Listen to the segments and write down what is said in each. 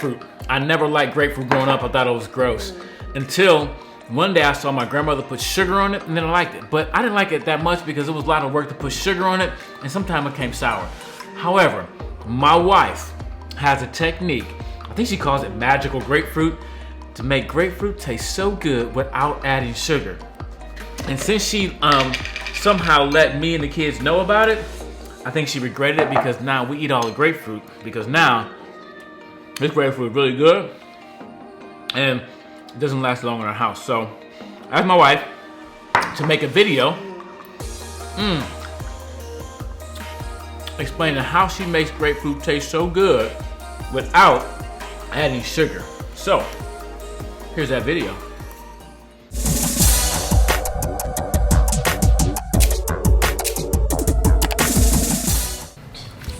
grapefruit. I never liked grapefruit growing up. I thought it was gross. Until one day I saw my grandmother put sugar on it and then I liked it. But I didn't like it that much because it was a lot of work to put sugar on it and sometimes it came sour. However, my wife has a technique, I think she calls it magical grapefruit, to make grapefruit taste so good without adding sugar. And since she somehow let me and the kids know about it, I think she regretted it because now we eat all the grapefruit, because now this grapefruit is really good and it doesn't last long in our house. So I asked my wife to make a video explaining how she makes grapefruit taste so good without adding sugar. So here's that video.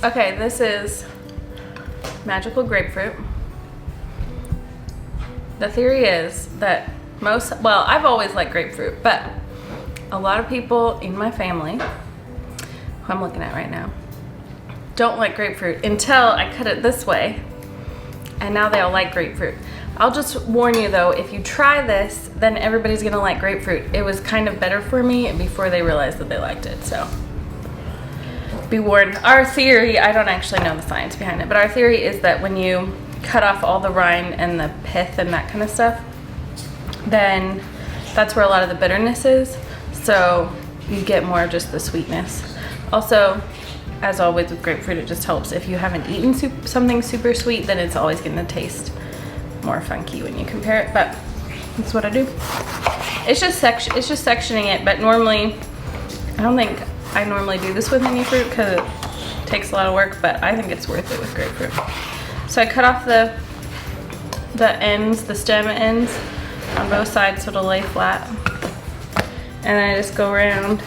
Okay, this is magical grapefruit. The theory is that I've always liked grapefruit, but a lot of people in my family, who I'm looking at right now, don't like grapefruit until I cut it this way, and now they all like grapefruit. I'll just warn you though, if you try this, then everybody's gonna like grapefruit. It was kind of better for me before they realized that they liked it, so be warned. Our theory, I don't actually know the science behind it, but our theory is that when you cut off all the rind and the pith and that kind of stuff, then that's where a lot of the bitterness is, so you get more of just the sweetness. Also, as always with grapefruit, it just helps if you haven't eaten something super sweet, then it's always going to taste more funky when you compare it, but that's what I do. It's just sectioning it, but normally, I don't think I normally do this with any fruit because it takes a lot of work, but I think it's worth it with grapefruit. So I cut off the ends, the stem ends on both sides so it'll lay flat. And then I just go around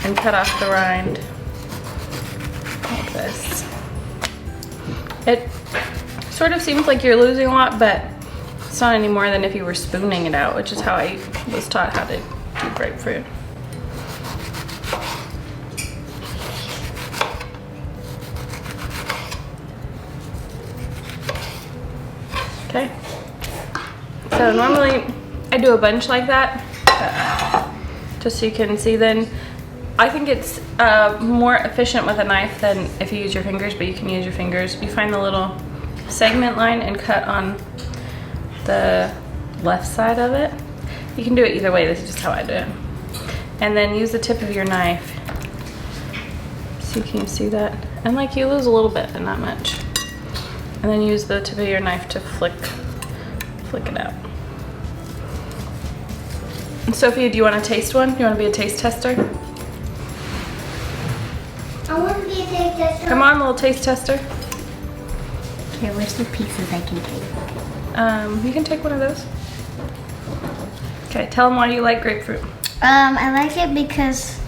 and cut off the rind like this. It sort of seems like you're losing a lot, but it's not any more than if you were spooning it out, which is how I was taught how to do grapefruit. Okay, so normally I do a bunch like that, just so you can see. Then I think it's more efficient with a knife than if you use your fingers, but you can use your fingers. You find the little segment line and cut on the left side of it. You can do it either way, this is just how I do it. And then use the tip of your knife, so you can see that. And like you lose a little bit, but not much. And then use the tip of your knife to flick it out. Sophia, do you want to taste one? Do you want to be a taste tester? I want to be a taste tester. Come on, little taste tester. Okay, where's the pieces I can take? You can take one of those. Okay, tell them why you like grapefruit. I like it because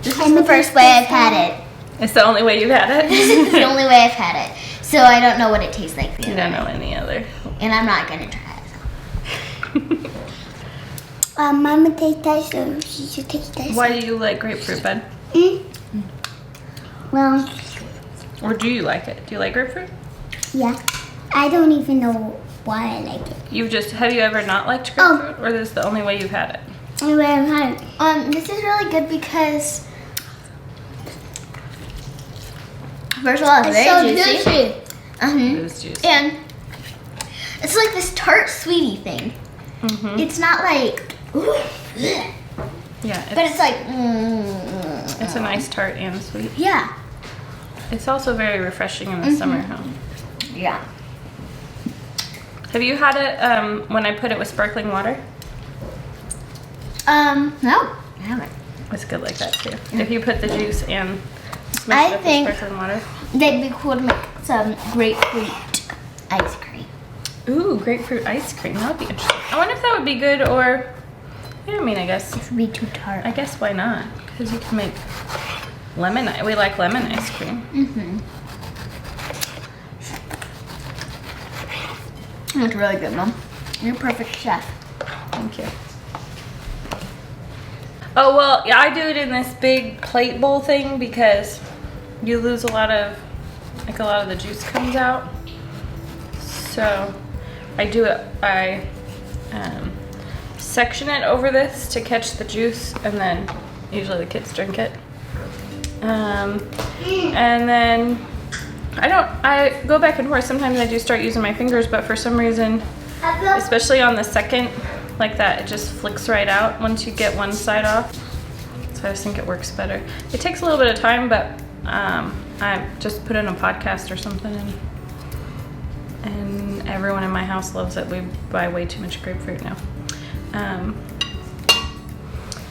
this is the first way I've had it. It's the only way you've had it? This is the only way I've had it. So I don't know what it tastes like. You don't know any other. And I'm not gonna try it. I'm a taste tester. She's a taste tester. Why do you like grapefruit, bud? Well. Or do you like it? Do you like grapefruit? Yeah. I don't even know why I like it. Have you ever not liked grapefruit? Or this is the only way you've had it? Only way I've had it. This is really good because first of all, it's very juicy. It's juicy. And it's like this tart sweetie thing. It's not like, yeah, but it's like, it's a nice tart and sweet. Yeah. It's also very refreshing in the summer, huh? Yeah. Have you had it when I put it with sparkling water? No, I haven't. It's good like that too. If you put the juice and mix I it up think with sparkling water. They'd be cool to make some grapefruit ice cream. Ooh, grapefruit ice cream. That would be interesting. I wonder if that would be good or, I mean, I guess. This would be too tart. I guess why not? Because you can make lemon. We like lemon ice cream. It's really good, Mom. You're a perfect chef. Thank you. Oh, well, yeah, I do it in this big plate bowl thing because you lose a lot of the juice comes out. So I section it over this to catch the juice, and then usually the kids drink it. And then I go back and forth. Sometimes I do start using my fingers, but for some reason, especially on the second, like that, it just flicks right out once you get one side off. So I just think it works better. It takes a little bit of time, but I just put in a podcast or something, and everyone in my house loves it. We buy way too much grapefruit now.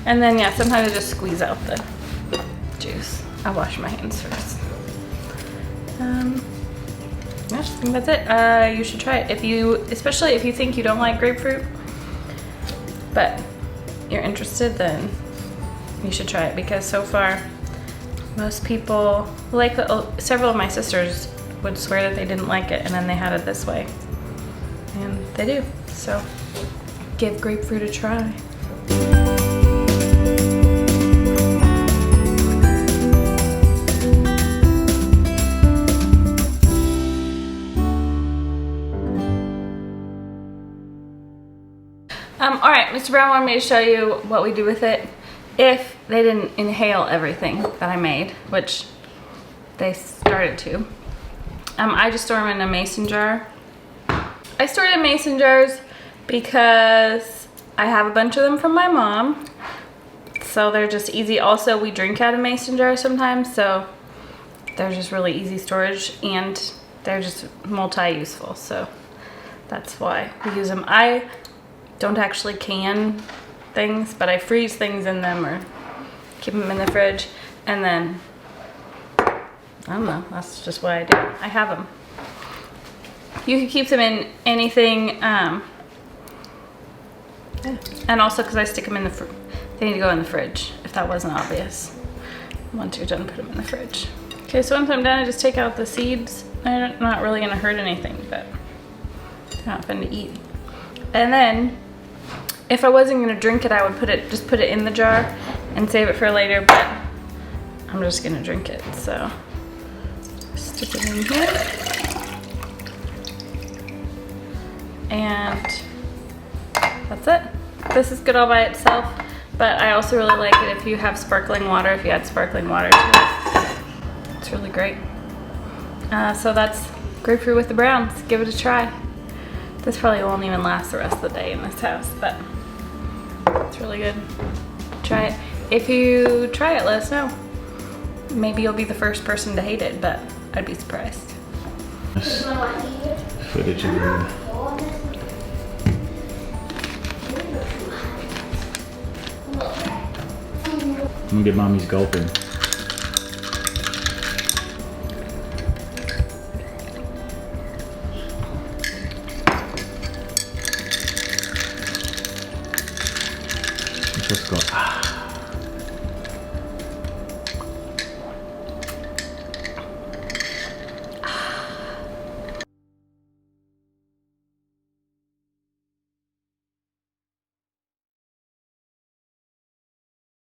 And then yeah, sometimes I just squeeze out the juice. I'll wash my hands first. Yeah, I think that's it. You should try it especially if you think you don't like grapefruit, but you're interested, then you should try it, because so far most people, like several of my sisters, would swear that they didn't like it, and then they had it this way, and they do. So give grapefruit a try. All right, Mr. Brown wanted me to show you what we do with it if they didn't inhale everything that I made, which they started to. I just store them in a mason jar. I store it in mason jars because I have a bunch of them from my mom, so they're just easy. Also, we drink out of mason jars sometimes, so they're just really easy storage, and they're just multi-useful, so that's why we use them. I don't actually can things, but I freeze things in them or keep them in the fridge, and then I don't know, that's just what I do. I have them. You can keep them in anything, yeah. And also because I stick them in they need to go in the fridge, if that wasn't obvious. Once you're done, put them in the fridge. Okay, so once I'm done, I just take out the seeds. They're not really gonna hurt anything, but they're not fun to eat. And then, if I wasn't gonna drink it, I would just put it in the jar and save it for later, but I'm just gonna drink it, so stick it in here. And that's it. This is good all by itself, but I also really like it if you have sparkling water, if you add sparkling water to it. It's really great. So that's grapefruit with the browns. Give it a try. This probably won't even last the rest of the day in this house, but it's really good. Try it. If you try it, let us know. Maybe you'll be the first person to hate it, but I'd be surprised. Footage of you. I'm gonna get mommy's gulping.